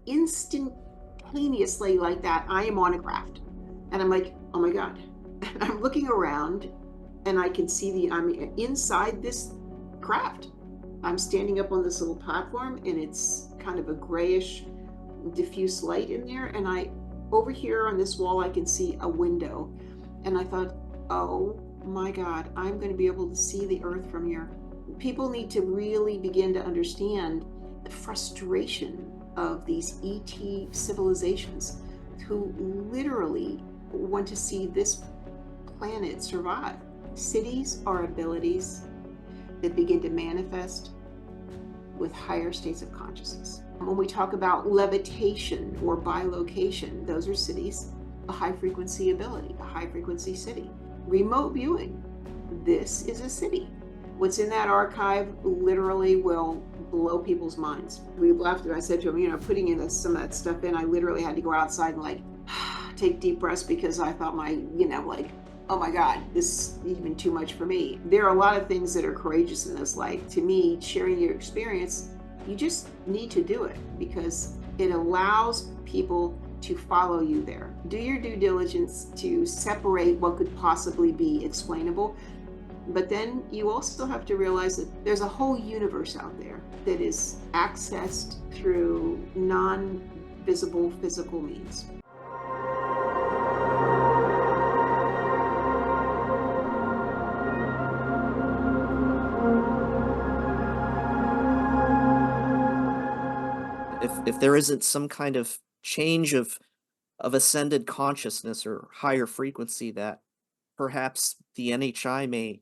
instantaneously like that, I am on a craft. And I'm like, oh my God. And I'm looking around and I can see I'm inside this craft. I'm standing up on this little platform and it's kind of a grayish, diffuse light in there. And over here on this wall, I can see a window. And I thought, oh my God, I'm going to be able to see the earth from here. People need to really begin to understand the frustration of these ET civilizations who literally want to see this planet survive. Cities are abilities that begin to manifest with higher states of consciousness. When we talk about levitation or bilocation, those are cities, a high frequency ability, a high frequency city. Remote viewing, this is a city. What's in that archive literally will blow people's minds. We laughed and I said to him, putting in some of that stuff in, I literally had to go outside and take deep breaths because I thought oh my God, this is even too much for me. There are a lot of things that are courageous in this life. To me, sharing your experience, you just need to do it because it allows people to follow you there. Do your due diligence to separate what could possibly be explainable. But then you also have to realize that there's a whole universe out there that is accessed through non-visible physical means. If there isn't some kind of change of ascended consciousness or higher frequency, that perhaps the NHI may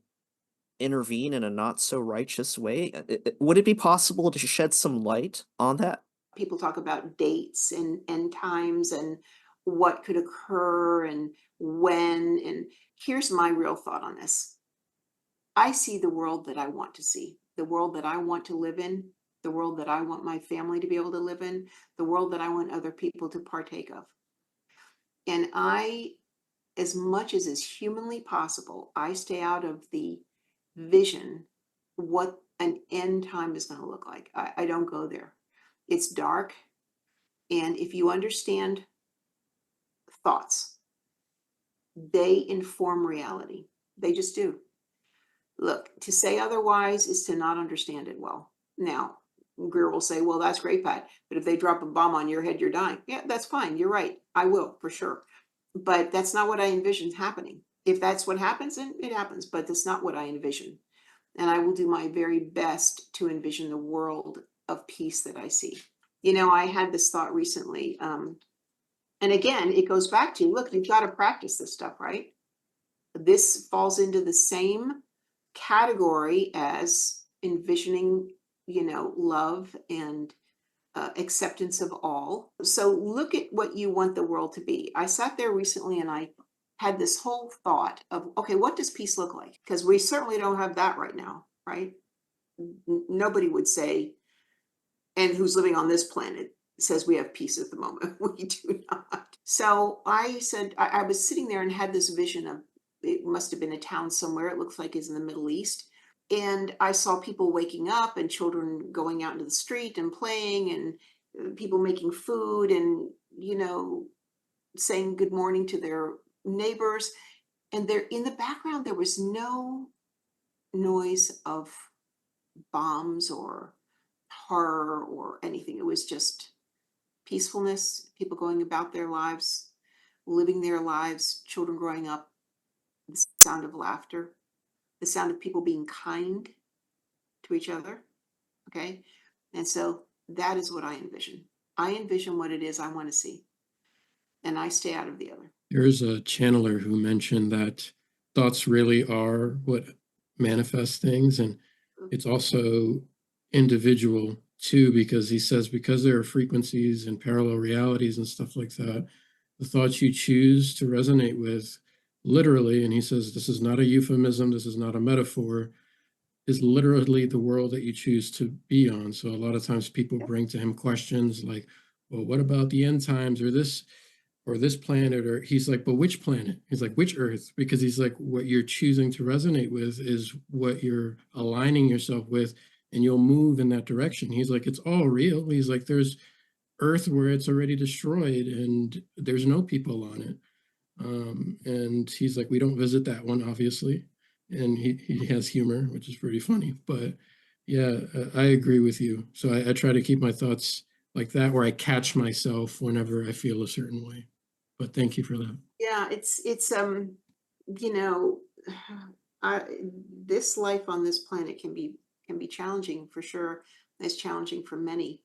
intervene in a not so righteous way. Would it be possible to shed some light on that? People talk about dates and times and what could occur and when. And here's my real thought on this. I see the world that I want to see, the world that I want to live in, the world that I want my family to be able to live in, the world that I want other people to partake of. And as much as is humanly possible, I stay out of the vision what an end time is going to look like. I don't go there. It's dark. And if you understand thoughts, they inform reality. They just do. Look, to say otherwise is to not understand it well. Now, Greer will say, well, that's great, Pat, but if they drop a bomb on your head, you're dying. Yeah, that's fine. You're right. I will, for sure. But that's not what I envision happening. If that's what happens, then it happens, but that's not what I envision. And I will do my very best to envision the world of peace that I see. I had this thought recently. And again, it goes back to, look, you've got to practice this stuff, right? This falls into the same category as envisioning, love and acceptance of all. So look at what you want the world to be. I sat there recently and I had this whole thought of, okay, what does peace look like? Because we certainly don't have that right now, right? Nobody would say, and who's living on this planet says we have peace at the moment. We do not. So I said, I was sitting there and had this vision of, it must have been a town somewhere. It looks like it's in the Middle East. And I saw people waking up and children going out into the street and playing and people making food and, saying good morning to their neighbors. And there in the background, there was no noise of bombs or horror or anything. It was just peacefulness, people going about their lives, living their lives, children growing up, the sound of laughter, the sound of people being kind to each other. Okay. And so that is what I envision. I envision what it is I want to see. And I stay out of the other. There's a channeler who mentioned that thoughts really are what manifest things. And it's also individual too, because he says, because there are frequencies and parallel realities and stuff like that, the thoughts you choose to resonate with literally, and he says, this is not a euphemism, this is not a metaphor, is literally the world that you choose to be on. So a lot of times people bring to him questions like, well, what about the end times or this planet? Or he's like, but which planet? He's like, which Earth? Because he's like, what you're choosing to resonate with is what you're aligning yourself with, and you'll move in that direction. He's like, it's all real. He's like, there's Earth where it's already destroyed and there's no people on it. And he's like, we don't visit that one, obviously. And he has humor, which is pretty funny. But yeah, I agree with you. So I try to keep my thoughts like that, where I catch myself whenever I feel a certain way. But thank you for that. Yeah, it's you know, I this life on this planet can be challenging for sure. It's challenging for many.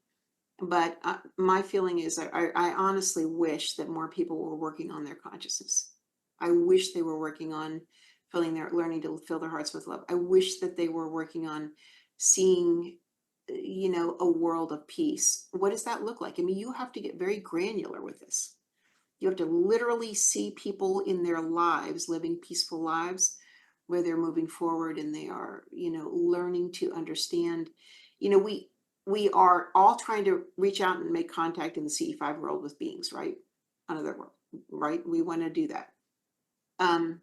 But my feeling is I honestly wish that more people were working on their consciousness. I wish they were working on learning to fill their hearts with love. I wish that they were working on seeing, a world of peace. What does that look like? I mean, you have to get very granular with this. You have to literally see people in their lives living peaceful lives where they're moving forward and they are, learning to understand. You know, we are all trying to reach out and make contact in the CE5 world with beings, right? Another world, right? We want to do that. Um,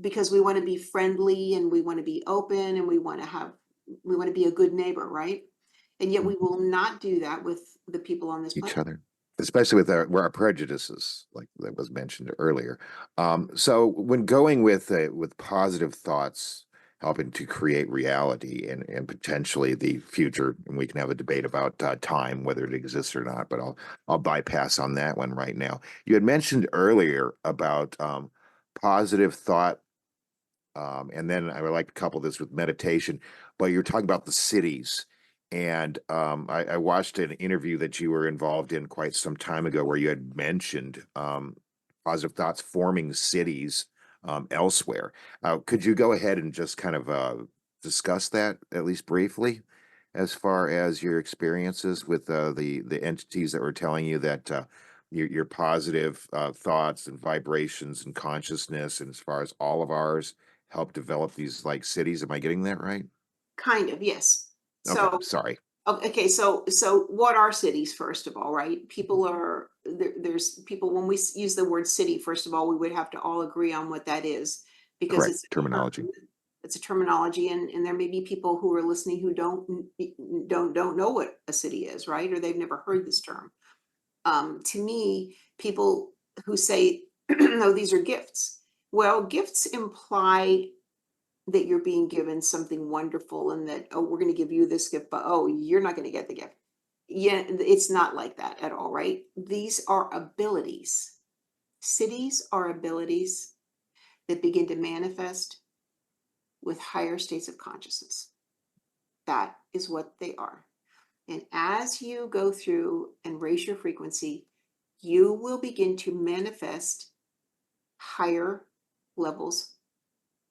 because we want to be friendly and we want to be open and we want to be a good neighbor, right? And yet we will not do that with the people on this Each planet. other, especially with our prejudices, like that was mentioned earlier. So when going with positive thoughts, helping to create reality and potentially the future, and we can have a debate about time, whether it exists or not, but I'll bypass on that one right now. You had mentioned earlier about positive thought, and then I would like to couple this with meditation, but you're talking about the cities. And I watched an interview that you were involved in quite some time ago where you had mentioned positive thoughts forming cities elsewhere. Could you go ahead and just kind of discuss that, at least briefly, as far as your experiences with the entities that were telling you that your positive thoughts and vibrations and consciousness, and as far as all of ours, help develop these like cities? Am I getting that right? Kind of, yes. Okay, So sorry. okay, so what are cities, first of all, right? People are there's people when we use the word city, first of all, we would have to all agree on what that is because Correct terminology. it's a terminology, and there may be people who are listening who don't know what a city is, right? Or they've never heard this term. To me, people who say, no, these are gifts. Well, gifts imply that you're being given something wonderful and that, oh, we're going to give you this gift, but oh, you're not going to get the gift. Yeah, it's not like that at all, right? These are abilities. Cities are abilities that begin to manifest with higher states of consciousness. That is what they are. And as you go through and raise your frequency, you will begin to manifest higher levels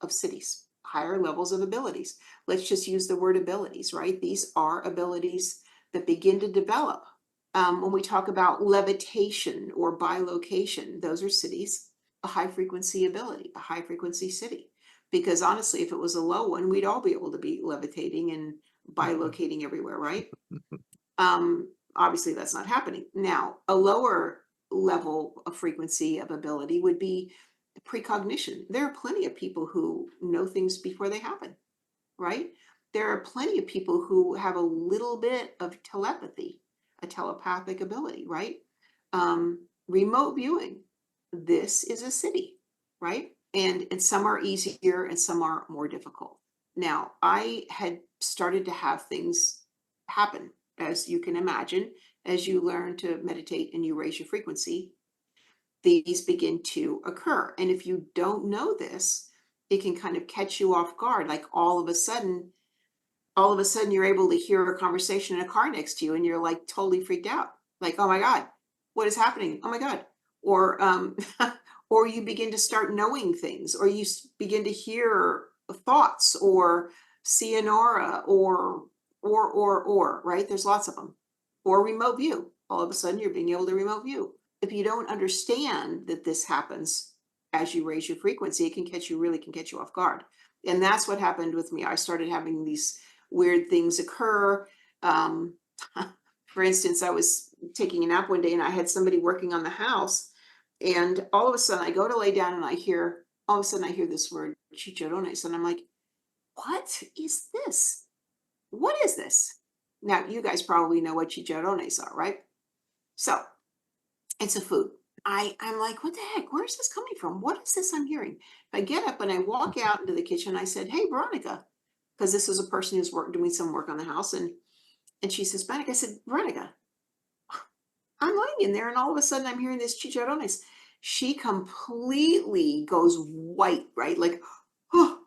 of cities, higher levels of abilities. Let's just use the word abilities, right? These are abilities that begin to develop. When we talk about levitation or bilocation, those are cities, a high frequency ability, a high frequency city. Because honestly, if it was a low one, we'd all be able to be levitating and bilocating everywhere, right? Obviously, that's not happening. Now, a lower level of frequency of ability would be precognition. There are plenty of people who know things before they happen, right? There are plenty of people who have a little bit of telepathy, a telepathic ability, right? Remote viewing. This is a city, right? And some are easier and some are more difficult. Now, I had started to have things happen, as you can imagine, as you learn to meditate and you raise your frequency, these begin to occur. And if you don't know this, it can kind of catch you off guard. Like all of a sudden you're able to hear a conversation in a car next to you and you're like totally freaked out. Like, oh my God, what is happening? Oh my God. Or or you begin to start knowing things, or you begin to hear thoughts or see an aura or, right? There's lots of them. Or remote view. All of a sudden you're being able to remote view. If you don't understand that this happens as you raise your frequency, it can catch you off guard. And that's what happened with me. I started having these weird things occur. Um, for instance, I was taking a nap one day and I had somebody working on the house, and all of a sudden I go to lay down and all of a sudden I hear this word chicharrones, and I'm like, what is this? What is this? Now, you guys probably know what chicharrones are, right? So it's a food. I'm like, what the heck? Where's this coming from? What is this I'm hearing? I get up and I walk out into the kitchen. I said, hey, Veronica, because this is a person who's doing some work on the house. And she says, Veronica, I said, Veronica, I'm laying in there and all of a sudden I'm hearing this chicharrones. She completely goes white, right? Like, oh,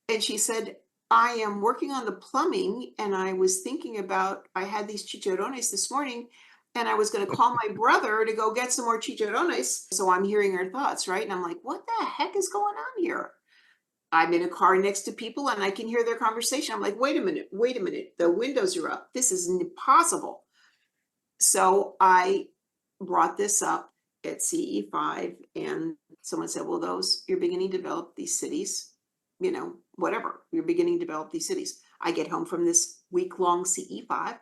and she said, I am working on the plumbing and I was thinking about, I had these chicharrones this morning and I was going to call my brother to go get some more chicharrones. So I'm hearing her thoughts, right? And I'm like, what the heck is going on here? I'm in a car next to people and I can hear their conversation. I'm like, wait a minute. The windows are up. This is impossible. So I brought this up at CE5 and someone said, well, you're beginning to develop these cities, whatever, you're beginning to develop these cities. I get home from this week-long CE5.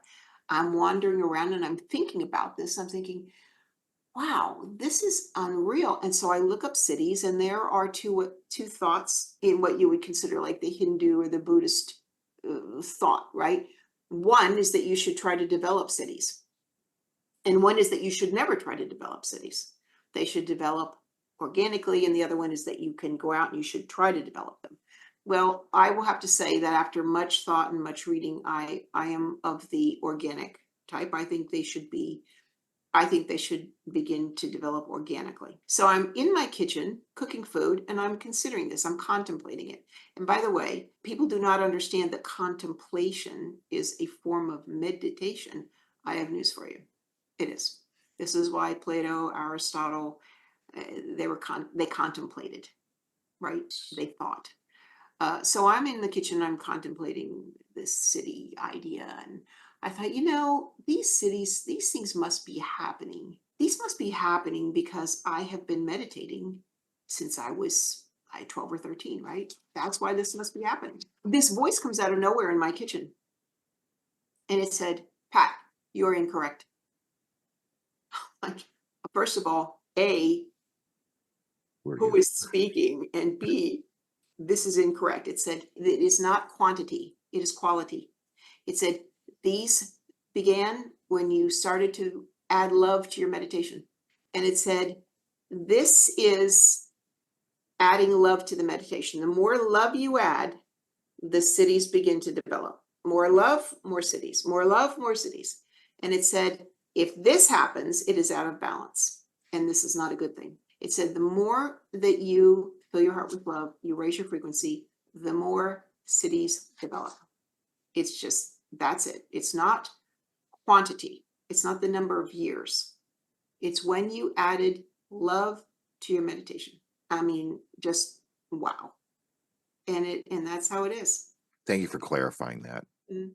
I'm wandering around and I'm thinking about this. I'm thinking, wow, this is unreal. And so I look up cities and there are two thoughts in what you would consider like the Hindu or the Buddhist thought, right? One is that you should try to develop cities. And one is that you should never try to develop cities. They should develop organically. And the other one is that you can go out and you should try to develop them. Well, I will have to say that after much thought and much reading, I am of the organic type. I think they should begin to develop organically. So I'm in my kitchen cooking food and I'm considering this, I'm contemplating it. And by the way, people do not understand that contemplation is a form of meditation. I have news for you. It is. This is why Plato, Aristotle, they contemplated, right? They thought. So I'm in the kitchen, I'm contemplating this city idea. And I thought, these cities, these things must be happening. These must be happening because I have been meditating since I was 12 or 13, right? That's why this must be happening. This voice comes out of nowhere in my kitchen. And it said, Pat, you're incorrect. Like, first of all, A, who is speaking? And B, this is incorrect. It said it is not quantity, it is quality. It said these began when you started to add love to your meditation. And it said this is adding love to the meditation. The more love you add, the cities begin to develop. More love, more cities. More love, more cities. And it said if this happens, it is out of balance. And this is not a good thing. It said the more that you fill your heart with love, you raise your frequency, the more cities develop. It's just, that's it. It's not quantity. It's not the number of years. It's when you added love to your meditation. I mean, just wow. And that's how it is. Thank you for clarifying that. Mm.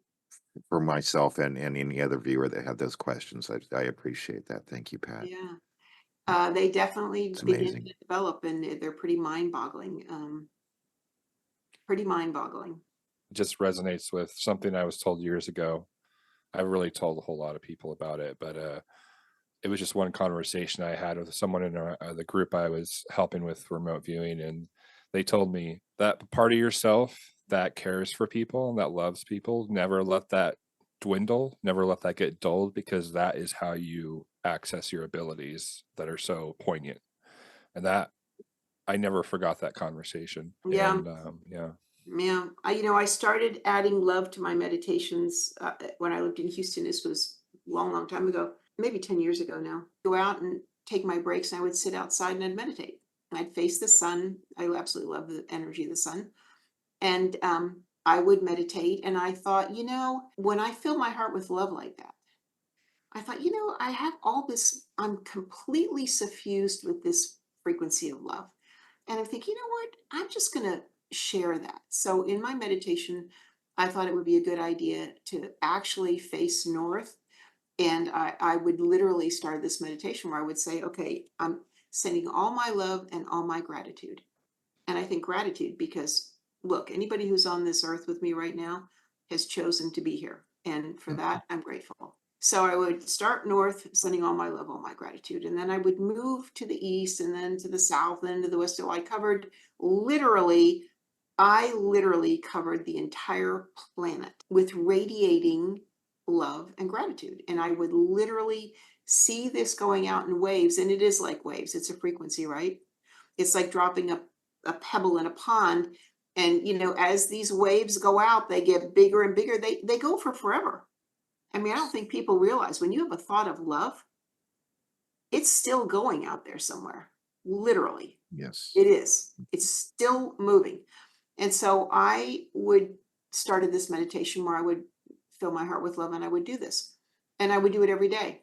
For myself and any other viewer that had those questions. I appreciate that. Thank you, Pat. Yeah. They definitely It's begin amazing. to develop and they're pretty mind-boggling. It just resonates with something I was told years ago. I really told a whole lot of people about it, but it was just one conversation I had with someone in the group I was helping with remote viewing, and they told me that part of yourself that cares for people and that loves people, never let that dwindle, never let that get dulled, because that is how you access your abilities that are so poignant. And that I never forgot that conversation. Yeah. And yeah. Yeah. I started adding love to my meditations when I lived in Houston. This was a long, long time ago, maybe 10 years ago now. Go out and take my breaks and I would sit outside and I'd meditate. I'd face the sun. I absolutely love the energy of the sun. And I would meditate. And I thought, when I fill my heart with love like that, I thought, I have all this, I'm completely suffused with this frequency of love. And I think, what? I'm just going to share that. So in my meditation, I thought it would be a good idea to actually face north. And I would literally start this meditation where I would say, okay, I'm sending all my love and all my gratitude. And I think gratitude because, look, anybody who's on this earth with me right now has chosen to be here. And for that, I'm grateful. So I would start north, sending all my love, all my gratitude. And then I would move to the east and then to the south and to the west. So I literally covered the entire planet with radiating love and gratitude. And I would literally see this going out in waves, and it is like waves. It's a frequency, right? It's like dropping a pebble in a pond. And as these waves go out, they get bigger and bigger. They go for forever. I mean, I don't think people realize when you have a thought of love, it's still going out there somewhere. Literally. Yes. It is. It's still moving. And so I would started this meditation where I would fill my heart with love, and I would do this. And I would do it every day.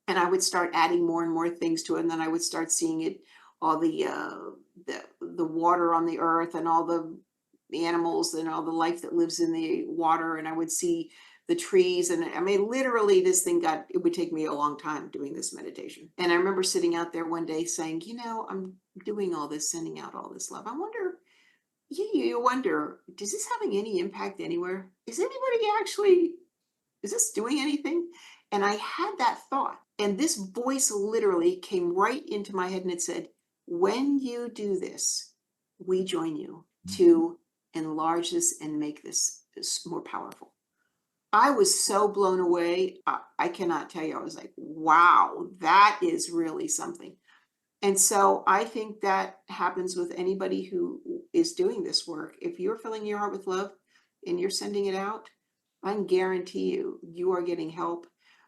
And I would start adding more and more things to it. And then I would start seeing it, all the water on the earth, and all the animals and all the life that lives in the water. And I would see the trees. And I mean, literally it would take me a long time doing this meditation. And I remember sitting out there one day saying, I'm doing all this, sending out all this love. I wonder, you wonder, is this having any impact anywhere? Is this doing anything? And I had that thought, and this voice literally came right into my head, and it said, when you do this, we join you to enlarge this and make this more powerful. I was so blown away. I cannot tell you. I was like, wow, that is really something. And so I think that happens with anybody who is doing this work. If you're filling your heart with love and you're sending it out, I can guarantee you are getting help.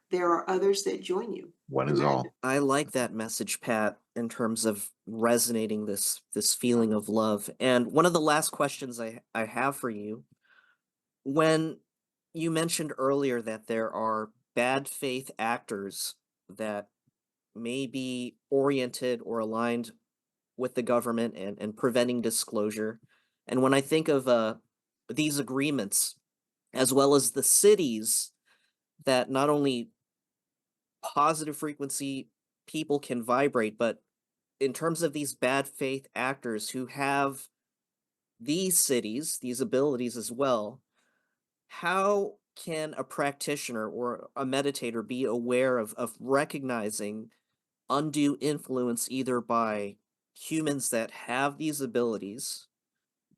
There are others that join you. One in is that. all. I like that message, Pat, in terms of resonating this feeling of love. And one of the last questions I have for you, when you mentioned earlier that there are bad faith actors that may be oriented or aligned with the government and preventing disclosure. And when I think of these agreements, as well as the cities that not only positive frequency people can vibrate, but in terms of these bad faith actors who have these cities, these abilities as well, how can a practitioner or a meditator be aware of recognizing undue influence either by humans that have these abilities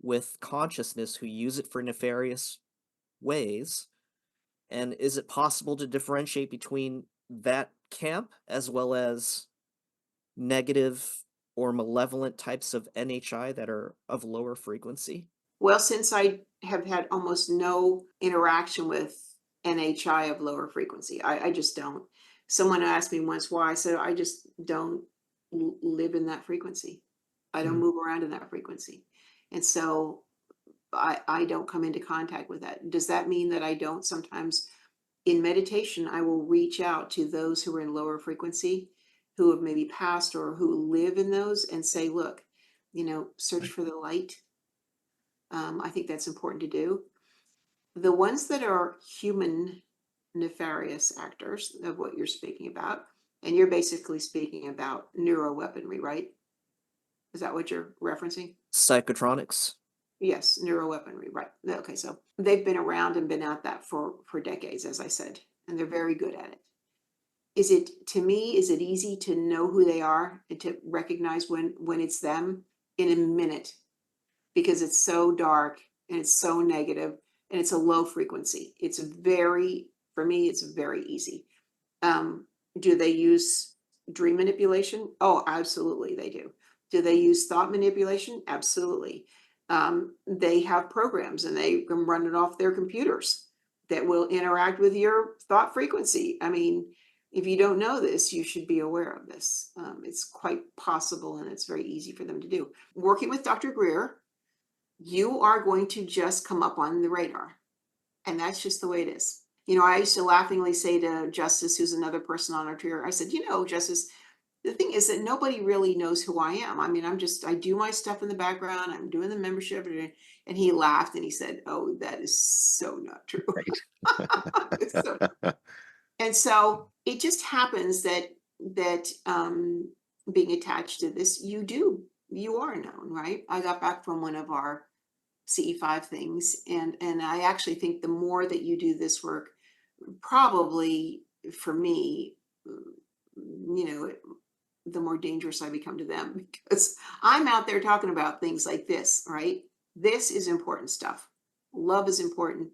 with consciousness who use it for nefarious ways? And is it possible to differentiate between that camp as well as negative or malevolent types of NHI that are of lower frequency? Well, since I have had almost no interaction with NHI of lower frequency, I just don't. Someone asked me once why. I said, I just don't live in that frequency. I don't move around in that frequency. And so I don't come into contact with that. Does that mean that I don't sometimes in meditation, I will reach out to those who are in lower frequency, who have maybe passed or who live in those, and say, look, search for the light. I think that's important to do. The ones that are human nefarious actors of what you're speaking about, and you're basically speaking about neuroweaponry, right? Is that what you're referencing? Psychotronics. Yes, neuroweaponry, right. Okay, so they've been around and been at that for decades, as I said, and they're very good at it. Is it easy to know who they are and to recognize when it's them? In a minute, because it's so dark and it's so negative and it's a low frequency. For me, it's very easy. Do they use dream manipulation? Oh, absolutely they do. Do they use thought manipulation? Absolutely. They have programs and they can run it off their computers that will interact with your thought frequency. I mean, if you don't know this, you should be aware of this. It's quite possible and it's very easy for them to do. Working with Dr. Greer, you are going to just come up on the radar. And that's just the way it is. I used to laughingly say to Justice, who's another person on our tour, I said, Justice, the thing is that nobody really knows who I am. I mean, I do my stuff in the background. I'm doing the membership. And he laughed and he said, oh, that is so not true. And so it just happens that being attached to this, you are known, right? I got back from one of our CE5 things, and I actually think the more that you do this work, probably for me, the more dangerous I become to them, because I'm out there talking about things like this, right? This is important stuff. Love is important.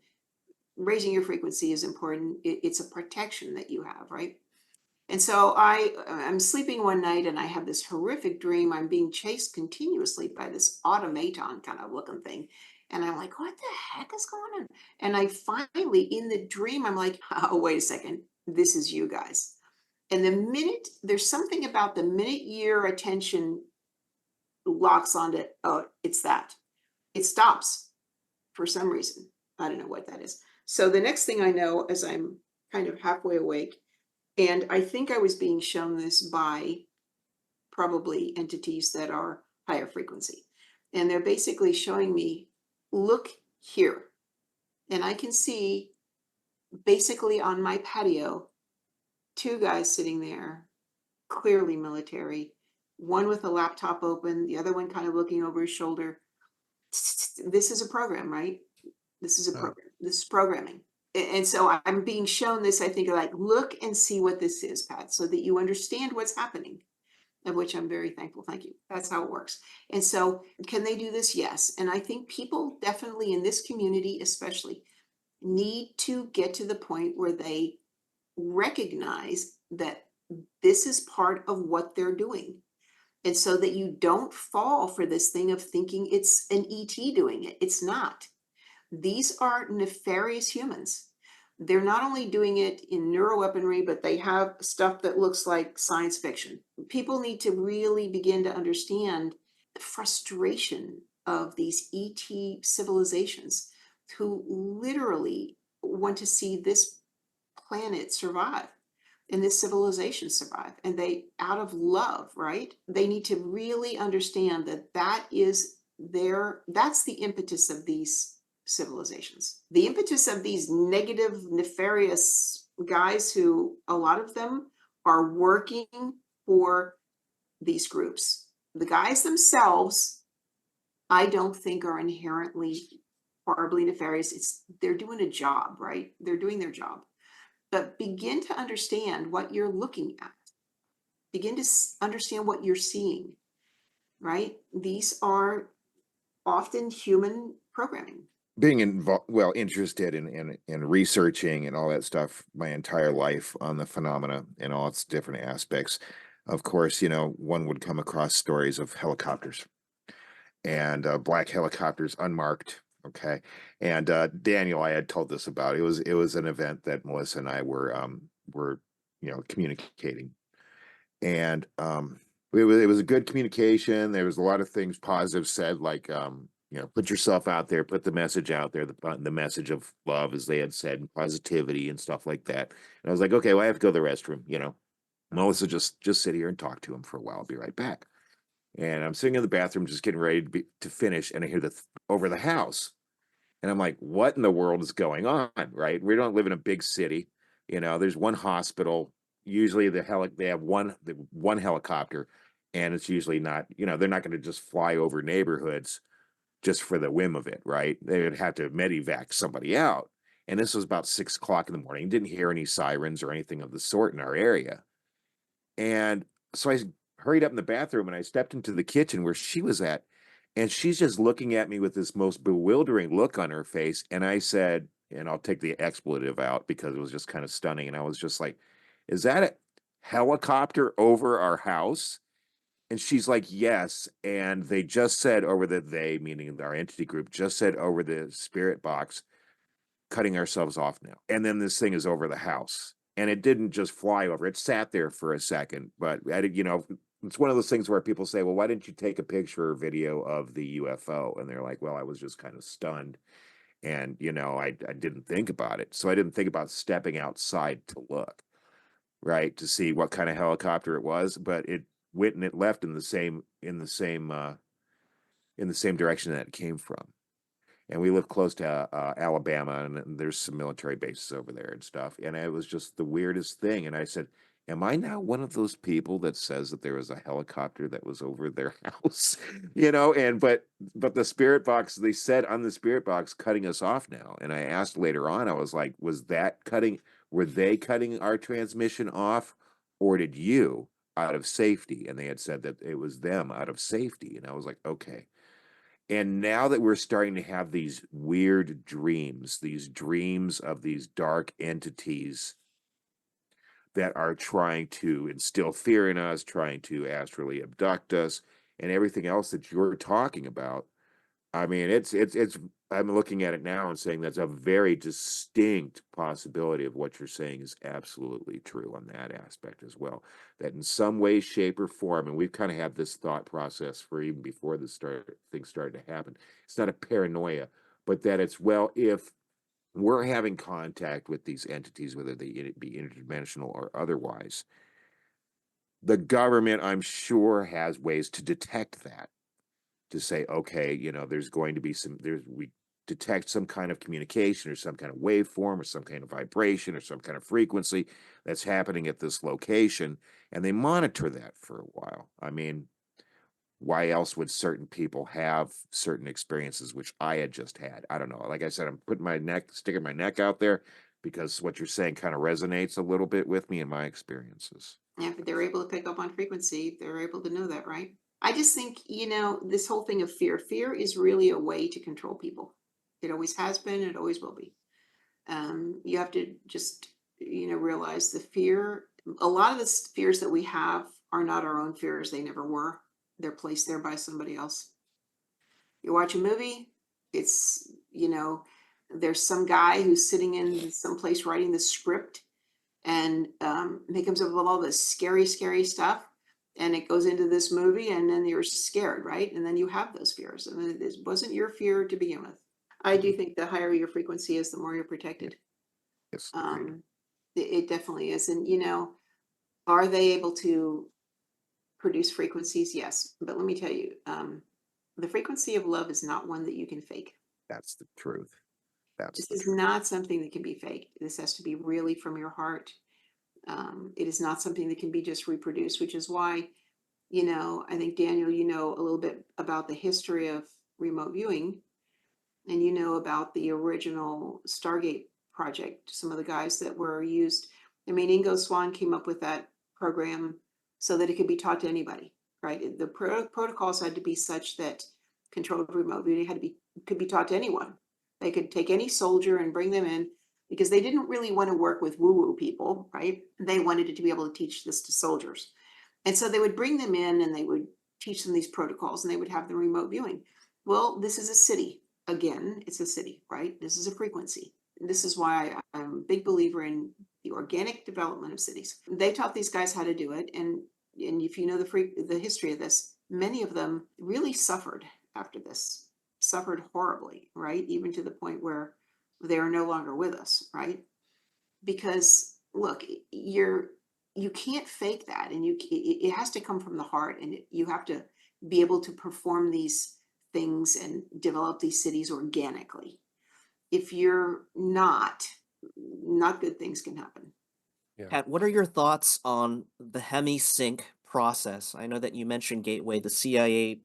Raising your frequency is important. It's a protection that you have, right? And so I'm sleeping one night and I have this horrific dream. I'm being chased continuously by this automaton kind of looking thing. And I'm like, what the heck is going on? And I finally, in the dream, I'm like, oh, wait a second. This is you guys. And the minute there's something about the minute your attention locks onto, oh, it's that, it stops for some reason. I don't know what that is. So the next thing I know, as I'm kind of halfway awake, and I think I was being shown this by probably entities that are higher frequency. And they're basically showing me, look here. And I can see basically on my patio, two guys sitting there, clearly military, one with a laptop open, the other one kind of looking over his shoulder. This is a program, right? This is a program. This is programming. And so I'm being shown this, I think, like, look and see what this is, Pat, so that you understand what's happening, of which I'm very thankful. Thank you. That's how it works. And so can they do this? Yes. And I think people definitely in this community, especially, need to get to the point where they recognize that this is part of what they're doing. And so that you don't fall for this thing of thinking it's an ET doing it. It's not. These are nefarious humans. They're not only doing it in neuroweaponry, but they have stuff that looks like science fiction. People need to really begin to understand the frustration of these ET civilizations who literally want to see this planet survive and this civilization survive. And they, out of love, right? They need to really understand that that's the impetus of these civilizations. The impetus of these negative, nefarious guys who, a lot of them are working for these groups. The guys themselves, I don't think are inherently horribly nefarious. They're doing a job, right? They're doing their job. But begin to understand what you're looking at. Begin to understand what you're seeing, right? These are often human programming. Being involved, well, interested in researching and all that stuff my entire life on the phenomena and all its different aspects. Of course, one would come across stories of helicopters and black helicopters unmarked. Okay. And Daniel, I had told this about. It was an event that Melissa and I were communicating. And it was a good communication. There was a lot of things positive said, like put yourself out there, put the message out there, the message of love, as they had said, and positivity and stuff like that. And I was like, okay, well, I have to go to the restroom. Melissa, just sit here and talk to him for a while. I'll be right back. And I'm sitting in the bathroom, just getting ready to finish, and I hear over the house, and I'm like, what in the world is going on? Right? We don't live in a big city. There's one hospital. Usually they have one helicopter, and it's usually not. They're not going to just fly over neighborhoods just for the whim of it, right? They would have to medevac somebody out. And this was about 6 o'clock in the morning. Didn't hear any sirens or anything of the sort in our area. And so I hurried up in the bathroom and I stepped into the kitchen where she was at. And she's just looking at me with this most bewildering look on her face. And I said, and I'll take the expletive out because it was just kind of stunning. And I was just like, is that a helicopter over our house? And she's like, yes. And they just said they, meaning our entity group, just said over the spirit box, cutting ourselves off now. And then this thing is over the house. And it didn't just fly over. It sat there for a second. But it's one of those things where people say, well, why didn't you take a picture or video of the UFO? And they're like, well, I was just kind of stunned. And, I didn't think about it. So I didn't think about stepping outside to look, right, to see what kind of helicopter it was. But it went and it left in the same direction that it came from. And we live close to Alabama, and there's some military bases over there and stuff. And it was just the weirdest thing. And I said, am I now one of those people that says that there was a helicopter that was over their house? But the spirit box, they said on the spirit box, cutting us off now. And I asked later on, I was like, were they cutting our transmission off, or did you out of safety? And they had said that it was them out of safety. And I was like, okay. And now that we're starting to have these weird dreams, these dreams of these dark entities that are trying to instill fear in us, trying to astrally abduct us, and everything else that you're talking about. I mean, it's I'm looking at it now and saying that's a very distinct possibility of what you're saying is absolutely true on that aspect as well. That in some way, shape, or form, and we've kind of had this thought process for even before things started to happen. It's not a paranoia, but that it's, well, if we're having contact with these entities, whether they be interdimensional or otherwise, the government, I'm sure, has ways to detect that, to say, okay, there's going to be we detect some kind of communication or some kind of waveform or some kind of vibration or some kind of frequency that's happening at this location, and they monitor that for a while. I mean, why else would certain people have certain experiences, which I had just had? I don't know. Like I said, I'm sticking my neck out there because what you're saying kind of resonates a little bit with me in my experiences. Yeah, but they're able to pick up on frequency. They're able to know that, right? I just think, this whole thing of fear is really a way to control people. It always has been, it always will be. You have to just, realize the fear. A lot of the fears that we have are not our own fears. They never were. They're placed there by somebody else. You watch a movie, it's, there's some guy who's sitting in some place writing the script, and he comes up with all this scary, scary stuff. And it goes into this movie, and then you're scared, right? And then you have those fears. And then it wasn't your fear to begin with. I do think the higher your frequency is, the more you're protected. Yes, agreed. It definitely is. And, are they able to produce frequencies? Yes. But let me tell you, the frequency of love is not one that you can fake. That's the truth. That's This the is truth. not something that can be faked. This has to be really from your heart. It is not something that can be just reproduced, which is why, I think, Daniel, a little bit about the history of remote viewing, and about the original Stargate project, some of the guys that were used. I mean, Ingo Swann came up with that program so that it could be taught to anybody, right? The protocols had to be such that controlled remote viewing could be taught to anyone. They could take any soldier and bring them in, because they didn't really want to work with woo-woo people, right? They wanted it to be able to teach this to soldiers. And so they would bring them in and they would teach them these protocols, and they would have the remote viewing. Well, this is a city. Again, it's a city, right? This is a frequency. This is why I'm a big believer in the organic development of cities. They taught these guys how to do it. And if you know the history of this, many of them really suffered after this, suffered horribly, right? Even to the point where they are no longer with us, right? Because look, you can't fake that, and it has to come from the heart, and you have to be able to perform these things and develop these cities organically. If you're not good things can happen. Yeah. Pat, what are your thoughts on the hemi-sync process? I know that you mentioned Gateway. The CIA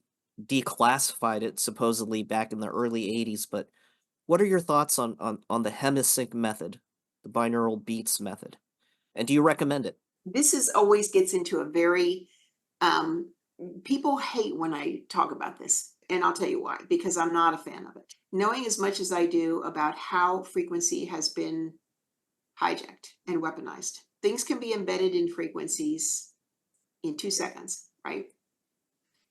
declassified it supposedly back in the early 80s, but what are your thoughts on the hemisync method, the binaural beats method? And do you recommend it? This is always gets into a very people hate when I talk about this, and I'll tell you why, because I'm not a fan of it. Knowing as much as I do about how frequency has been hijacked and weaponized, things can be embedded in frequencies in 2 seconds, right?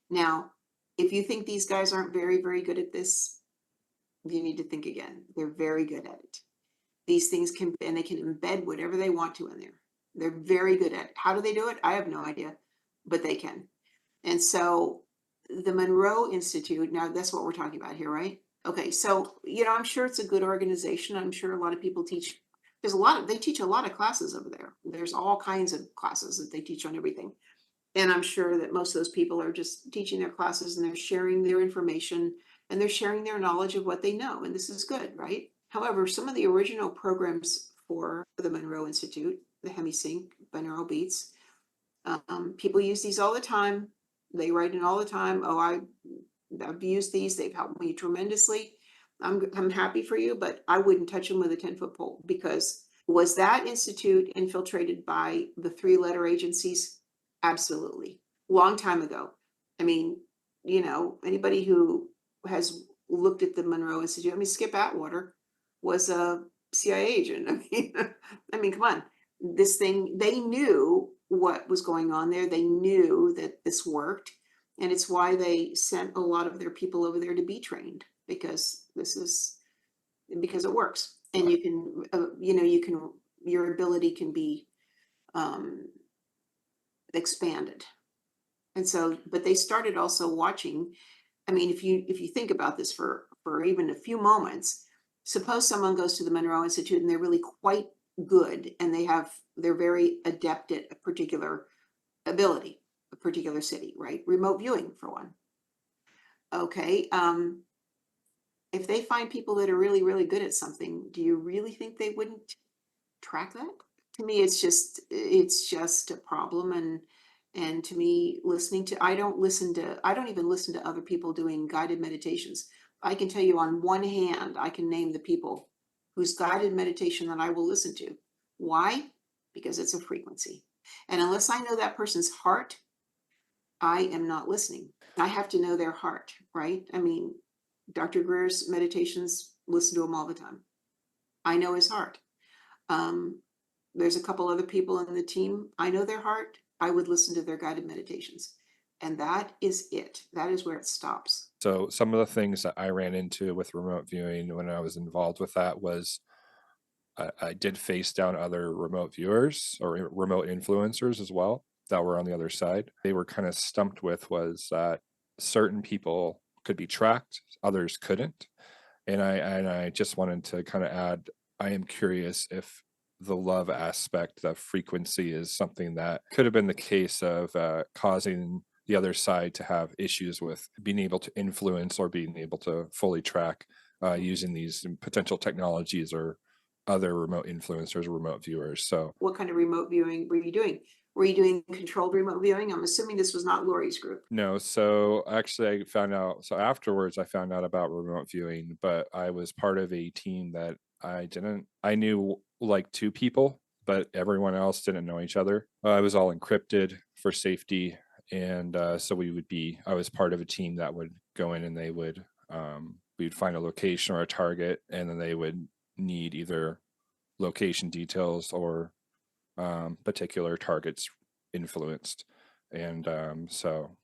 Now, if you think these guys aren't very, very good at this, you need to think again. They're very good at it. These things can, and they can embed whatever they want to in there. They're very good at it. How do they do it? I have no idea, but they can. And so the Monroe Institute, now that's what we're talking about here, right? Okay, so, I'm sure it's a good organization. I'm sure a lot of people teach. They teach a lot of classes over there. There's all kinds of classes that they teach on everything. And I'm sure that most of those people are just teaching their classes, and they're sharing their information, and they're sharing their knowledge of what they know. And this is good, right? However, some of the original programs for the Monroe Institute, the HemiSync, binaural beats, people use these all the time. They write in all the time. Oh, I've used these. They've helped me tremendously. I'm happy for you, but I wouldn't touch them with a 10-foot pole, because was that institute infiltrated by the 3-letter agencies? Absolutely. Long time ago. I mean, anybody who has looked at the Monroe Institute, Skip Atwater was a CIA agent. I mean, come on. this thing, they knew what was going on there. They knew that this worked. And it's why they sent a lot of their people over there to be trained, because because it works. And you can, your ability can be expanded. And so, but they started also watching. I mean, if you think about this for even a few moments, suppose someone goes to the Monroe Institute and they're really quite good, and they're very adept at a particular ability, a particular city, right? Remote viewing, for one. Okay. If they find people that are really, really good at something, do you really think they wouldn't track that? To me, it's just a problem. And to me, I don't even listen to other people doing guided meditations. I can tell you on one hand, I can name the people whose guided meditation that I will listen to. Why? Because it's a frequency. And unless I know that person's heart, I am not listening. I have to know their heart, right? I mean, Dr. Greer's meditations, listen to him all the time. I know his heart. There's a couple other people in the team. I know their heart. I would listen to their guided meditations. And that is it. That is where it stops. So some of the things that I ran into with remote viewing when I was involved with that was I did face down other remote viewers or remote influencers as well that were on the other side. They were kind of stumped with was that certain people could be tracked, others couldn't. And I just wanted to kind of add, I am curious if the love aspect, the frequency, is something that could have been the case of causing the other side to have issues with being able to influence or being able to fully track using these potential technologies or other remote influencers or remote viewers. So What kind of remote viewing were you doing? Were you doing controlled remote viewing? I'm assuming this was not Lori's group. no, so actually I found out, so afterwards I found out about remote viewing, but I was part of a team that I knew like 2 people, but everyone else didn't know each other. It was all encrypted for safety. And so I was part of a team that would go in and we'd find a location or a target, and then they would need either location details or particular targets influenced. And so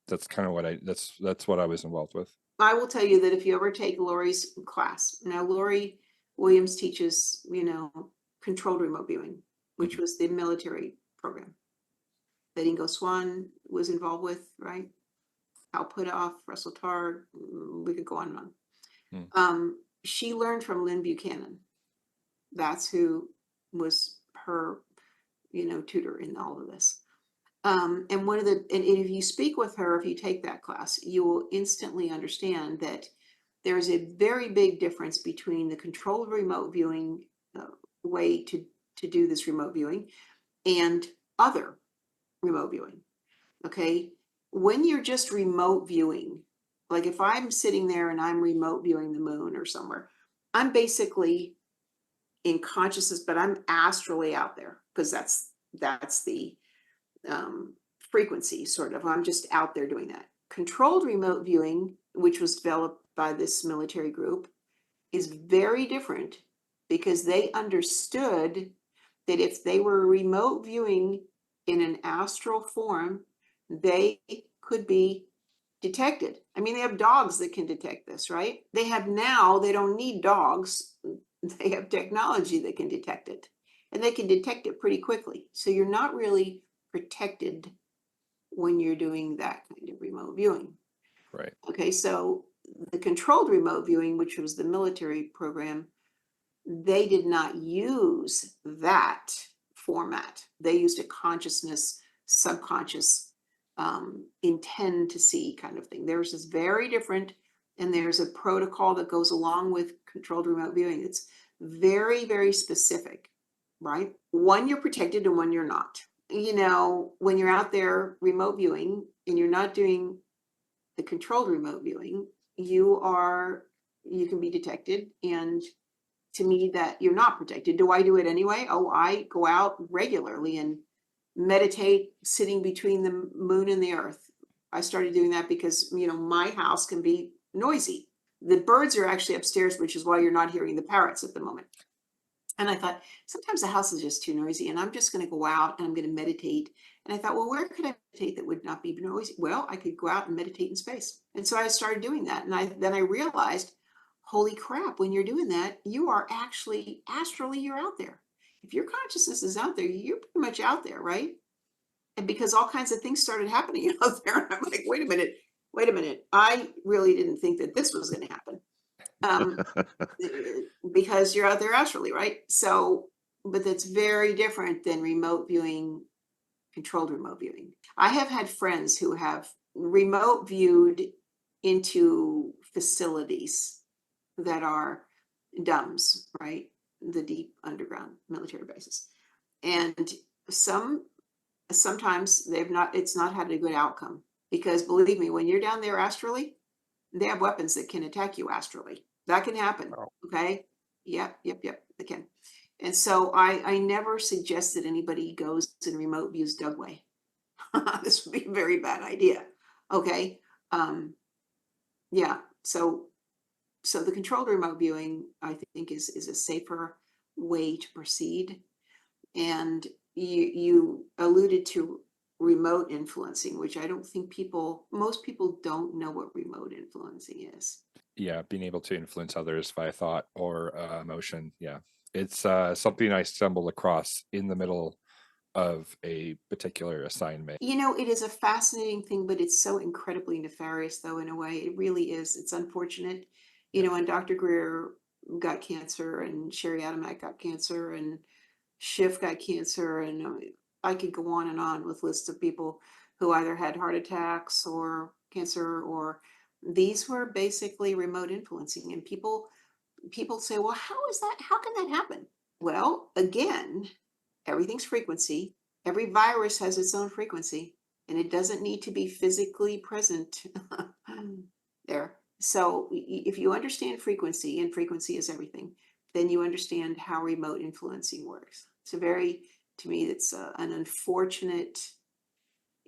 that's kind of that's what I was involved with. I will tell you that if you ever take Lori's class, now Lori Williams teaches, controlled remote viewing, which Mhm. was the military program that Ingo Swann was involved with, right? Al Puthoff, Russell Targ, we could go on and Mm. on. She learned from Lynn Buchanan. That's who was her, tutor in all of this. And if you speak with her, if you take that class, you will instantly understand that there's a very big difference between the controlled remote viewing way to do this remote viewing and other remote viewing. Okay. When you're just remote viewing, like if I'm sitting there and I'm remote viewing the moon or somewhere, I'm basically in consciousness, but I'm astrally out there, because that's the frequency, sort of. I'm just out there doing that. Controlled remote viewing, which was developed by this military group, is very different, because they understood that if they were remote viewing in an astral form, they could be detected. I mean, they have dogs that can detect this, right? They don't need dogs. They have technology that can detect it, and they can detect it pretty quickly. So you're not really protected when you're doing that kind of remote viewing. Right. Okay, so the controlled remote viewing, which was the military program, they did not use that format. They used a consciousness, subconscious, intend to see kind of thing. Theirs is very different, and there's a protocol that goes along with controlled remote viewing. It's very, very specific, right? One, you're protected, and one, you're not. When you're out there remote viewing and you're not doing the controlled remote viewing, you can be detected. And to me, that you're not protected. Do I do it anyway? Oh, I go out regularly and meditate sitting between the moon and the earth. I started doing that because, my house can be noisy. The birds are actually upstairs, which is why you're not hearing the parrots at the moment. And I thought, sometimes the house is just too noisy and I'm just going to go out and I'm going to meditate. And I thought, well, where could I meditate that would not be noisy? Well, I could go out and meditate in space. And so I started doing that. And then I realized, holy crap, when you're doing that, you are actually astrally, you're out there. If your consciousness is out there, you're pretty much out there, right? And because all kinds of things started happening out there, and I'm like, wait a minute. I really didn't think that this was going to happen. Um, because you're out there astrally, right? So, but that's very different than remote viewing, controlled remote viewing. I have had friends who have remote viewed into facilities that are DUMBs, right? The deep underground military bases. And sometimes it's not had a good outcome, because believe me, when you're down there astrally, they have weapons that can attack you astrally. That can happen. Wow. Okay. Yep. They can. And so I never suggest that anybody goes and remote views Dugway. This would be a very bad idea. Okay. Yeah. So the controlled remote viewing, I think, is a safer way to proceed. And you alluded to remote influencing, which I don't think most people don't know what remote influencing is. Yeah, being able to influence others via thought or emotion. Yeah, it's something I stumbled across in the middle of a particular assignment. You know, it is a fascinating thing, but it's so incredibly nefarious, though, in a way. It really is. It's unfortunate. You know, when Dr. Greer got cancer and Sherry Adamek got cancer and Schiff got cancer, and I could go on and on with lists of people who either had heart attacks or cancer, or these were basically remote influencing. And people say, well, how can that happen? Well, again, everything's frequency. Every virus has its own frequency, and it doesn't need to be physically present there. So if you understand frequency, and frequency is everything, then you understand how remote influencing works. To me, it's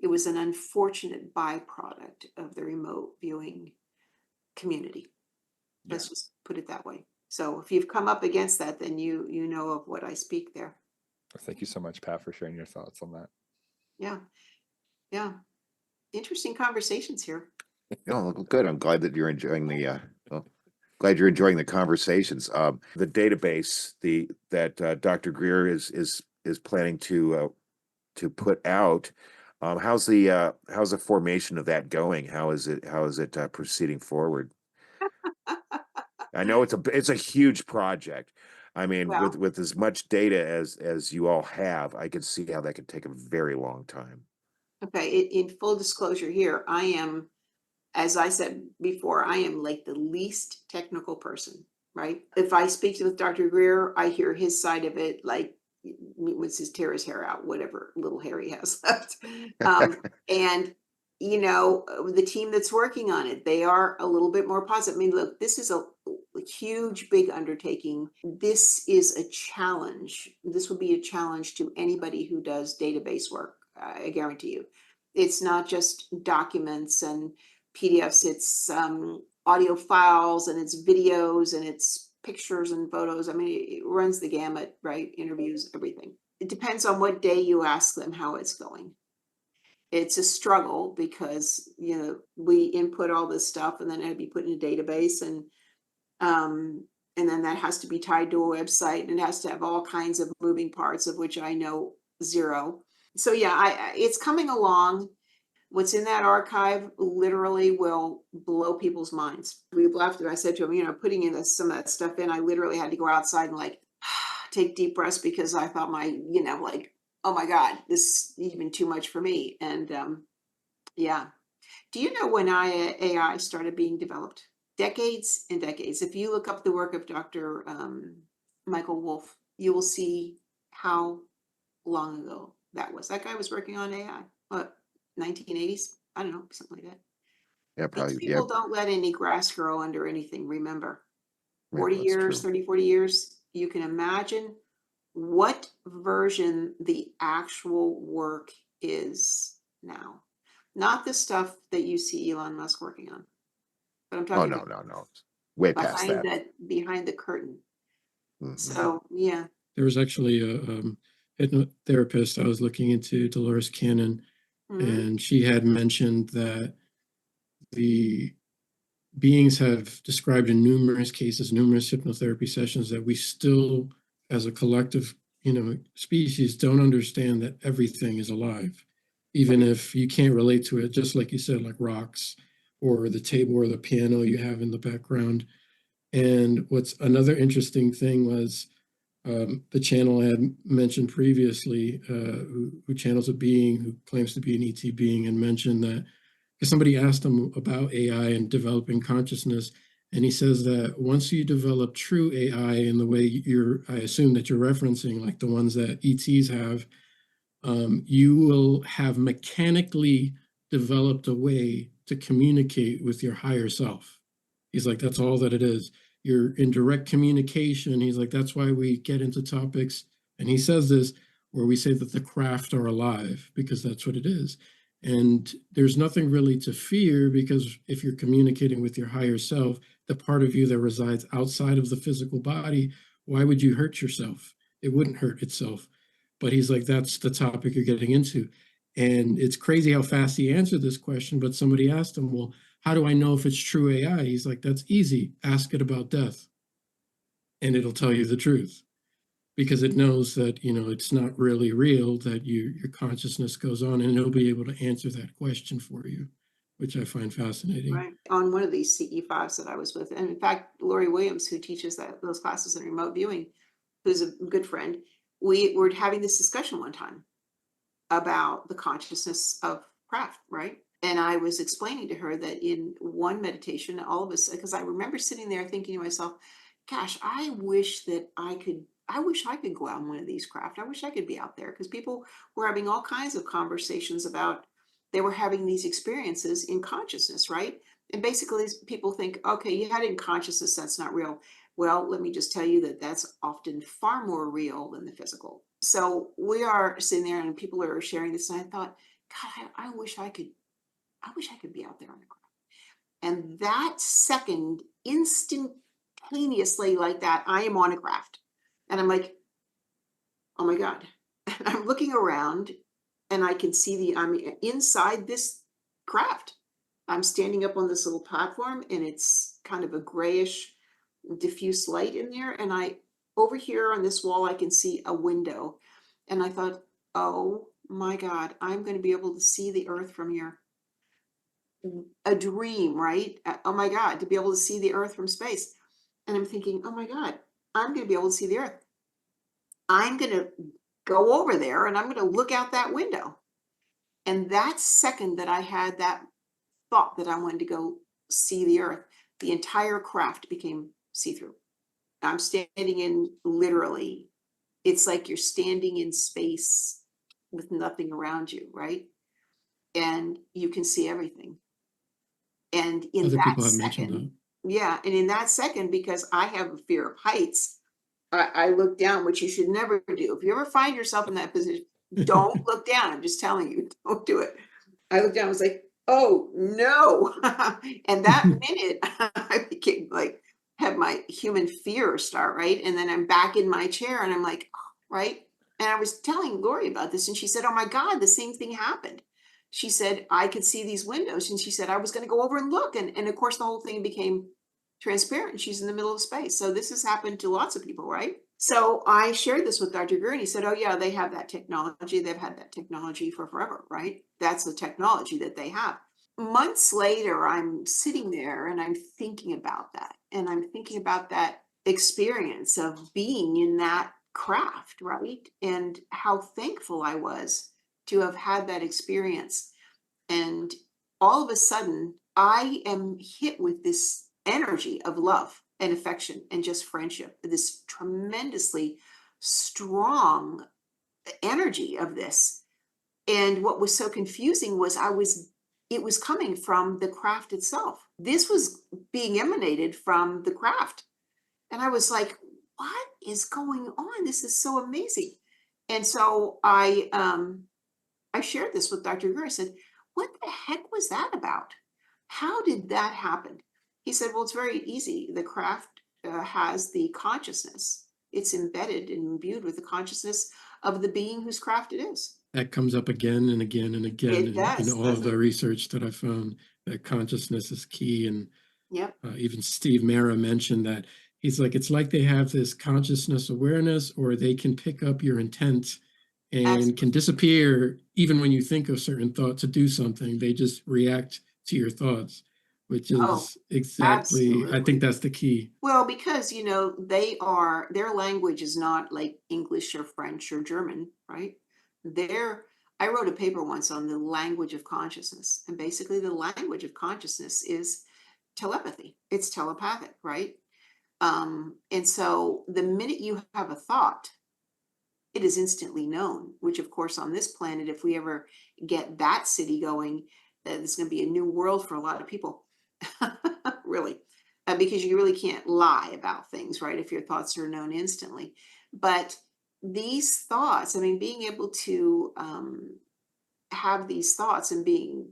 it was an unfortunate byproduct of the remote viewing community. Yeah. Let's just put it that way. So if you've come up against that, then you know of what I speak there. Thank you so much, Pat, for sharing your thoughts on that. Yeah. Interesting conversations here. Oh, good. I'm glad that you're enjoying glad you're enjoying the conversations. The database that Dr. Greer is planning to put out. How's the formation of that going? How is it proceeding forward? I know it's a huge project. I mean, Well, with as much data as you all have, I can see how that could take a very long time. okay, in full disclosure here, I am, as I said before, I am like the least technical person, right? If I speak with Dr. Greer, I hear his side of it, like once his tear his hair out, whatever little hair he has left. And the team that's working on it, they are a little bit more positive. I mean, look, this is a huge, big undertaking. This is a challenge. This will be a challenge to anybody who does database work. I guarantee you. It's not just documents and PDFs, it's audio files, and it's videos, and it's pictures and photos. I mean, it runs the gamut, right? Interviews, everything. It depends on what day you ask them how it's going. It's a struggle because, we input all this stuff and then it had to be put in a database, and then that has to be tied to a website, and it has to have all kinds of moving parts, of which I know zero. So yeah, it's coming along. What's in that archive literally will blow people's minds. We laughed, and I said to him, putting in some of that stuff in, I literally had to go outside and like take deep breaths, because I thought like, oh my God, this is even too much for me. And yeah. Do you know when AI started being developed? Decades and decades. If you look up the work of Dr. Michael Wolff, you will see how long ago that was. That guy was working on AI, what, 1980s? I don't know, something like that. Yeah, These probably. Yeah, people don't let any grass grow under anything, remember. yeah, 40 that's years, true. 30, 40 years, you can imagine what version the actual work is now. Not the stuff that you see Elon Musk working on, but I'm Oh, talking no. Way past that. behind the curtain. Mhm. So yeah, There was actually a hypnotherapist I was looking into, Dolores Cannon, Mhm. and she had mentioned that the beings have described in numerous cases, numerous hypnotherapy sessions, that we still, as a collective, species, don't understand that everything is alive, even if you can't relate to it, just like you said, like rocks or the table or the piano you have in the background. And what's another interesting thing was the channel I had mentioned previously, who channels a being who claims to be an ET being, and mentioned that because somebody asked him about AI and developing consciousness, and he says that once you develop true AI in the way I assume that you're referencing, like the ones that ETs have, you will have mechanically developed a way to communicate with your higher self. He's like, that's all that it is. You're in direct communication. He's like, that's why we get into topics. And he says this where we say that the craft are alive, because that's what it is. And there's nothing really to fear, because if you're communicating with your higher self, the part of you that resides outside of the physical body, why would you hurt yourself? It wouldn't hurt itself. But he's like, that's the topic you're getting into. And it's crazy how fast he answered this question. But somebody asked him, well, how do I know if it's true AI? He's like, that's easy. Ask it about death, and it'll tell you the truth, because it knows that, it's not really real, that your consciousness goes on, and it'll be able to answer that question for you, which I find fascinating. Right. On one of these CE5s that I was with. And in fact, Lori Williams, who teaches those classes in remote viewing, who's a good friend, we were having this discussion one time about the consciousness of craft, right? And I was explaining to her that in one meditation, all of us, because I remember sitting there thinking to myself, gosh, I wish I could go out on one of these craft. I wish I could be out there, because people were having all kinds of conversations about, they were having these experiences in consciousness, right? And basically people think, okay, you had it in consciousness, that's not real. Well, let me just tell you that that's often far more real than the physical. So we are sitting there and people are sharing this, and I thought, God, I wish I could be out there on the ground. And that second, instantaneously like that, I am on a craft. And I'm like, oh my God. And I'm looking around and I can see I'm inside this craft. I'm standing up on this little platform, and it's kind of a grayish diffuse light in there. And over here on this wall, I can see a window. And I thought, oh my God, I'm going to be able to see the earth from here. A dream, right? Oh my God, to be able to see the earth from space. And I'm thinking, oh my God, I'm going to be able to see the earth. I'm going to go over there and I'm going to look out that window. And that second that I had that thought that I wanted to go see the earth, the entire craft became see-through. I'm standing in, literally, it's like you're standing in space with nothing around you, right? And you can see everything. And in Other that people have mentioned second, that. yeah, and in that second, because I have a fear of heights, I look down, which you should never do. If you ever find yourself in that position, don't look down. I'm just telling you, don't do it. I looked down, I was like, oh no. And that minute I became like, had my human fear start, right? And then I'm back in my chair and I'm like, right? And I was telling Lori about this, and she said, oh my God, the same thing happened. She said, I could see these windows. And she said, I was going to go over and look. And of course, the whole thing became transparent. She's in the middle of space. So this has happened to lots of people, right? So I shared this with Dr. Greer, and he said, oh yeah, they have that technology. They've had that technology for forever, right? That's the technology that they have. Months later, I'm sitting there and I'm thinking about that. And I'm thinking about that experience of being in that craft, right? And how thankful I was to have had that experience. And all of a sudden, I am hit with this energy of love and affection and just friendship, this tremendously strong energy of this. And what was so confusing was it was coming from the craft itself. This was being emanated from the craft. And I was like, what is going on? This is so amazing. And so I shared this with Dr. Greer. I said, what the heck was that about? How did that happen? He said, well, it's very easy. The craft has the consciousness It's embedded and imbued with the consciousness of the being whose craft it is. That comes up again and again and again It in does, all of doesn't the it? research that I found, that consciousness is key. And Yep. even Steve Mera mentioned that. He's like, it's like they have this consciousness awareness, or they can pick up your intent and can disappear even when you think a certain thought to do something. They just react to your thoughts, which Oh, is exactly, I think absolutely. that's the key. Well, because their language is not like English or French or German, right? I wrote a paper once on the language of consciousness, and basically the language of consciousness is telepathy. It's telepathic, right? And so the minute you have a thought, it is instantly known, which of course on this planet, if we ever get that city going, there's going to be a new world for a lot of people. Really, because you really can't lie about things, right? If your thoughts are known instantly. But these thoughts, I mean, being able to have these thoughts and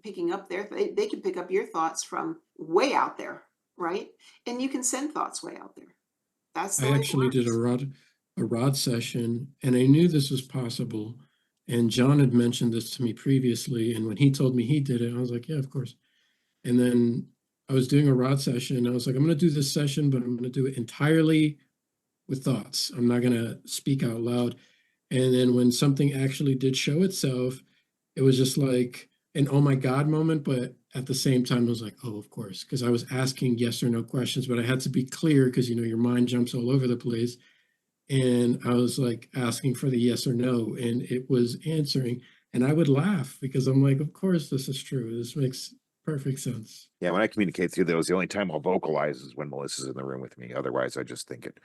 picking up they can pick up your thoughts from way out there, right? And you can send thoughts way out there. That's the I way it actually did works. a rod session, and I knew this was possible. And John had mentioned this to me previously, and when he told me he did it, I was like, yeah, of course. And then I was doing a rod session, and I was like, I'm going to do this session, but I'm going to do it entirely with thoughts. I'm not going to speak out loud. And then when something actually did show itself, it was just like an oh my God moment. But at the same time, I was like, oh, of course, because I was asking yes or no questions, but I had to be clear because, your mind jumps all over the place. And I was like asking for the yes or no, and it was answering. And I would laugh because I'm like, of course, this is true. This makes perfect sense. Yeah, when I communicate through those, the only time I'll vocalize is when Melissa's in the room with me. Otherwise, I just think it.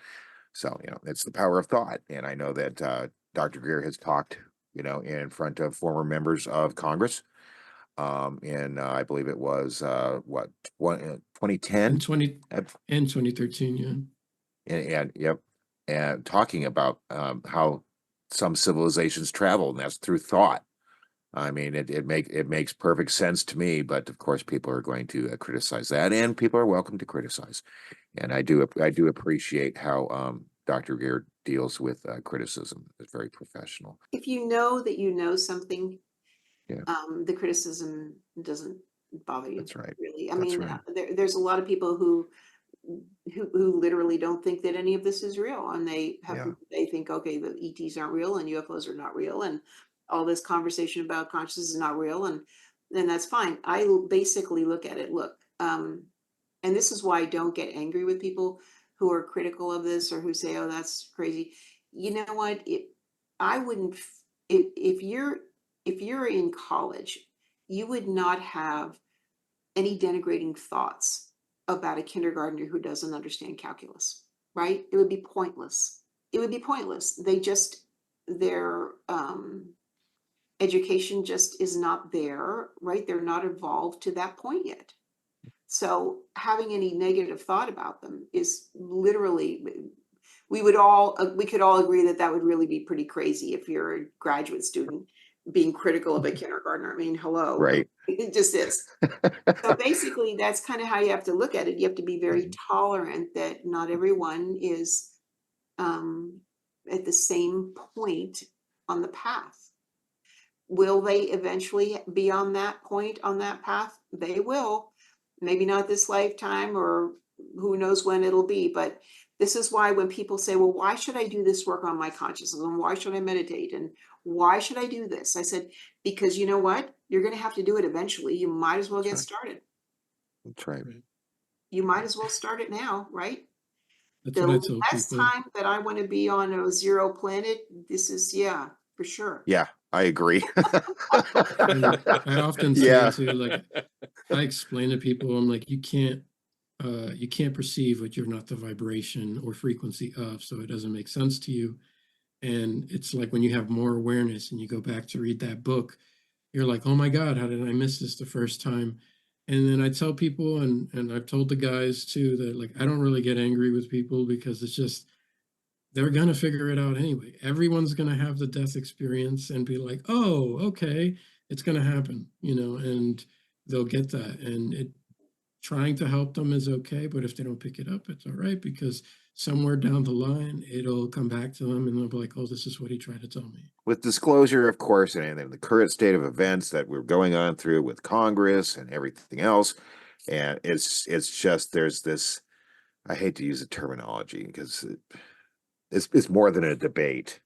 So, it's the power of thought. And I know that Dr. Greer has talked, in front of former members of Congress. And I believe it was what, In 2010? 2013, yeah. And yep, and talking about how some civilizations travel, and that's through thought. I mean, it makes perfect sense to me, but of course, people are going to criticize that, and people are welcome to criticize. And I do appreciate how Dr. Gear deals with criticism. It's very professional. If you know that you know something, Yeah, the criticism doesn't bother you, that's right. really. I That's mean, right. there's a lot of people who literally don't think that any of this is real, and Yeah, they think, okay, the ETs aren't real and UFOs are not real, and all this conversation about consciousness is not real, and then that's fine. Basically look at it. Look, and this is why I don't get angry with people who are critical of this or who say, "Oh, that's crazy." You know what? I wouldn't. If you're in college, you would not have any denigrating thoughts about a kindergartner who doesn't understand calculus, right? It would be pointless. It would be pointless. Their education just is not there, right? They're not evolved to that point yet. So having any negative thought about them is literally, we could all agree that that would really be pretty crazy if you're a graduate student being critical of a kindergartner. I mean, hello, right. it just is. So basically, that's kind of how you have to look at it. You have to be very tolerant that not everyone is um, at the same point on the path. Will they eventually be on that point on that path? They will. Maybe not this lifetime, or who knows when it'll be. But this is why when people say, well, why should I do this work on my consciousness? And why should I meditate? And why should I do this? I said, because you know what? You're going to have to do it eventually. You might as well That's get right. started. That's right. Right. You might as well start it now, right? That's what The I tell less people. time that I want to be on a zero planet, this is, yeah, for sure. Yeah, I agree. And I often say Yeah. too, like, I explain to people, I'm like, you can't perceive what you're not the vibration or frequency of, so it doesn't make sense to you. And it's like when you have more awareness and you go back to read that book, you're like, oh my God, how did I miss this the first time? And then I tell people, and I've told the guys too, that like I don't really get angry with people because it's just they're gonna figure it out anyway. Everyone's gonna have the death experience and be like, oh, okay, it's gonna happen, and they'll get that. And trying to help them is okay, but if they don't pick it up, it's all right because somewhere down the line, it'll come back to them and they'll be like, oh, this is what he tried to tell me. With disclosure, of course, and the current state of events that we're going on through with Congress and everything else. And it's just, there's this, I hate to use the terminology because it's more than a debate.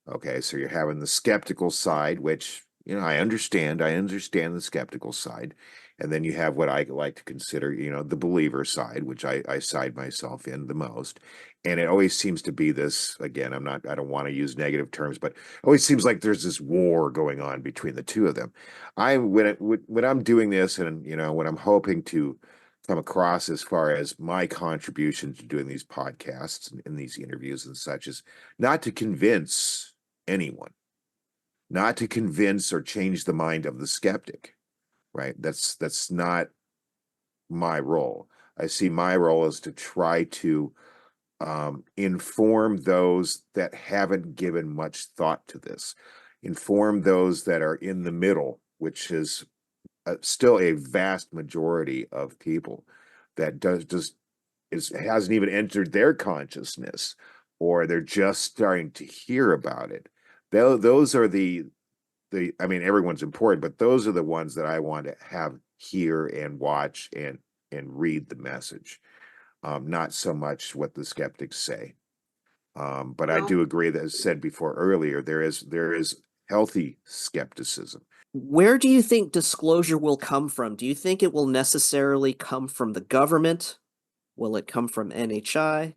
Okay, so you're having the skeptical side, which, I understand the skeptical side. And then you have what I like to consider, the believer side, which I side myself in the most. And it always seems to be this, again, I don't want to use negative terms, but it always seems like there's this war going on between the two of them. When I'm doing this and, what I'm hoping to come across as far as my contribution to doing these podcasts and these interviews and such is not to convince anyone, not to convince or change the mind of the skeptic, right? That's not my role. I see my role as to try to inform those that haven't given much thought to this, inform those that are in the middle, which is still a vast majority of people that hasn't even entered their consciousness, or they're just starting to hear about it. Those are I mean, everyone's important, but those are the ones that I want to have hear and watch and read the message. Not so much what the skeptics say. But I Well, do agree that, as said before earlier, there is healthy skepticism. Where do you think disclosure will come from? Do you think it will necessarily come from the government? Will it come from NHI?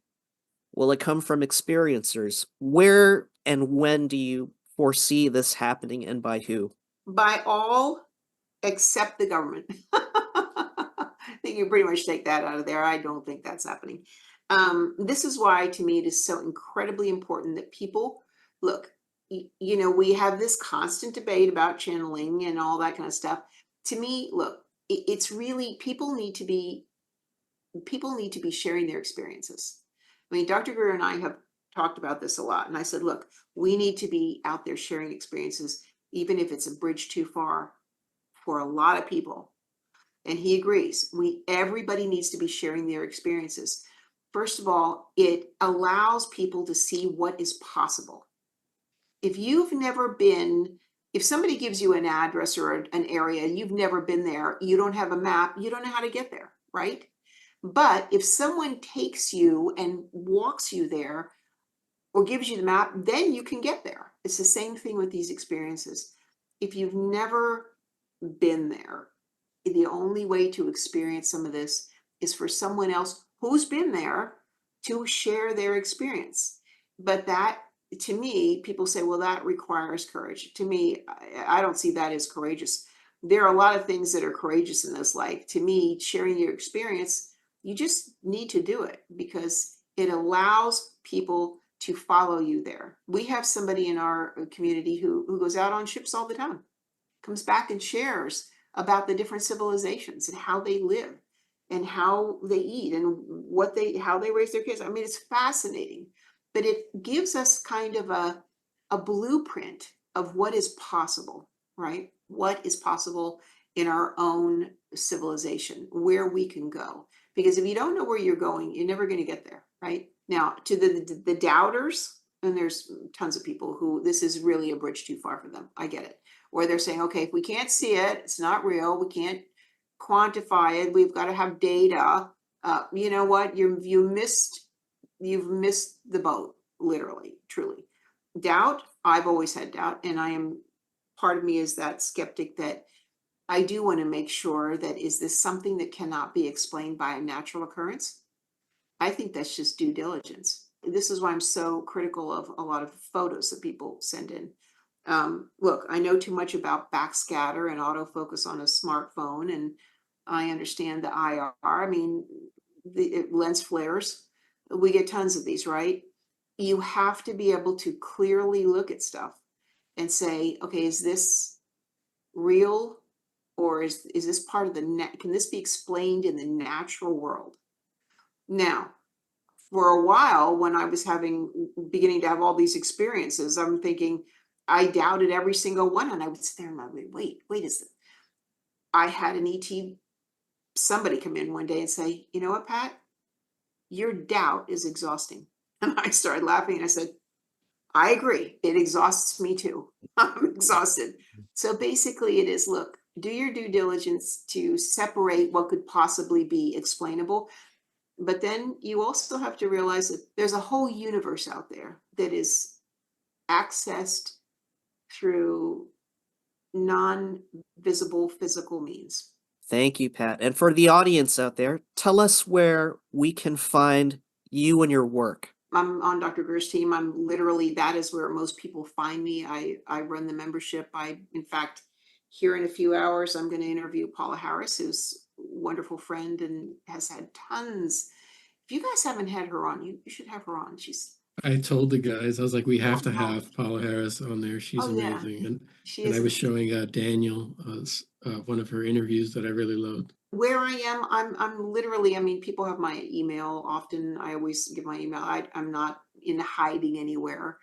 Will it come from experiencers? Where and when do you foresee this happening and by who? by all except the government. I think you pretty much take that out of there. I don't think that's happening. This is why, to me, it is so incredibly important that people look. We have this constant debate about channeling and all that kind of stuff. To me, look, it's really people need to be sharing their experiences. I mean, Dr. Greer and I have talked about this a lot, and I said, look, we need to be out there sharing experiences, even if it's a bridge too far for a lot of people. And he agrees. Everybody needs to be sharing their experiences. First of all, it allows people to see what is possible. If you've never been, if somebody gives you an address or an area, you've never been there, you don't have a map, you don't know how to get there, right? But if someone takes you and walks you there or gives you the map, then you can get there. It's the same thing with these experiences. If you've never been there, the only way to experience some of this is for someone else who's been there to share their experience. But that, to me, people say, well, that requires courage. To me, I don't see that as courageous. There are a lot of things that are courageous in this life. To me, sharing your experience, you just need to do it because it allows people to follow you there. We have somebody in our community who goes out on ships all the time, comes back and shares about the different civilizations and how they live and how they eat and how they raise their kids. I mean, it's fascinating, but it gives us kind of a blueprint of what is possible, right? What is possible in our own civilization, where we can go. Because if you don't know where you're going, you're never going to get there, right? Now, to the doubters, and there's tons of people who this is really a bridge too far for them. I get it. Or they're saying, okay, if we can't see it, it's not real. We can't quantify it. We've got to have data. You know what? You've missed the boat, literally, truly. Doubt. I've always had doubt, and part of me is that skeptic that I do want to make sure that is this something that cannot be explained by a natural occurrence? I think that's just due diligence. This is why I'm so critical of a lot of photos that people send in. Look, I know too much about backscatter and autofocus on a smartphone, and I understand the IR. I mean, the lens flares. We get tons of these, right? You have to be able to clearly look at stuff and say, okay, is this real, or is this part of the net? Can this be explained in the natural world? Now, for a while, when I was beginning to have all these experiences, I'm thinking, I doubted every single one, and I would sit there and I would wait, is it? I had an ET, somebody come in one day and say, you know what, Pat? your doubt is exhausting. And I started laughing and I said, I agree. It exhausts me too. I'm exhausted. So basically, it is look, do your due diligence to separate what could possibly be explainable. But then you also have to realize that there's a whole universe out there that is accessed through non-visible physical means. Thank you, Pat. And for the audience out there, tell us where we can find you and your work. I'm on Dr. Greer's team. I'm literally, that is where most people find me. I run the membership. In fact, here in a few hours, I'm going to interview Paula Harris, who's a wonderful friend and has had tons. If you guys haven't had her on, you should have her on. I told the guys, I was like, we have to Oh, have Paula Harris on there. She's oh yeah, amazing. she And is I was amazing. showing Daniel one of her interviews that I really loved. Where I am, I'm literally, I mean, people have my email often. I always give my email. I'm not in hiding anywhere.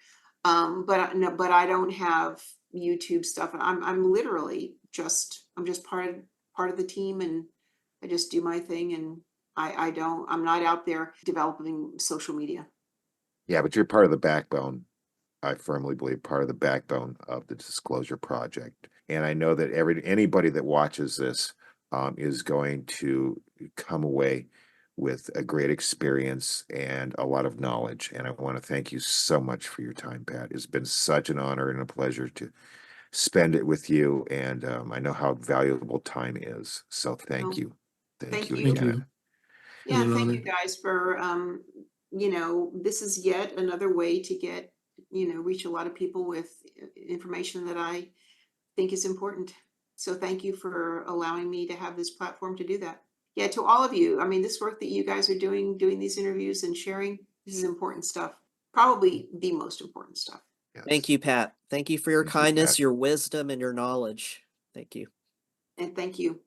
No, but I don't have YouTube stuff. I'm literally I'm just part of the team, and I just do my thing, and I'm not out there developing social media. Yeah, but you're part of the backbone. I firmly believe part of the backbone of the Disclosure Project. And I know that anybody that watches this is going to come away with a great experience and a lot of knowledge. And I want to thank you so much for your time, Pat. It's been such an honor and a pleasure to spend it with you. And I know how valuable time is. So thank So you. Thank thank you you. Thank again. you. Yeah, Been and an thank honor. you guys for this is yet another way to get, reach a lot of people with information that I think is important. So thank you for allowing me to have this platform to do that. Yeah, to all of you, I mean, this work that you guys are doing these interviews and sharing, this is important stuff. Probably the most important stuff. Yes. Thank you, Pat. Thank you for your Thank you, kindness, Pat. your wisdom, and your knowledge. Thank you. And thank you.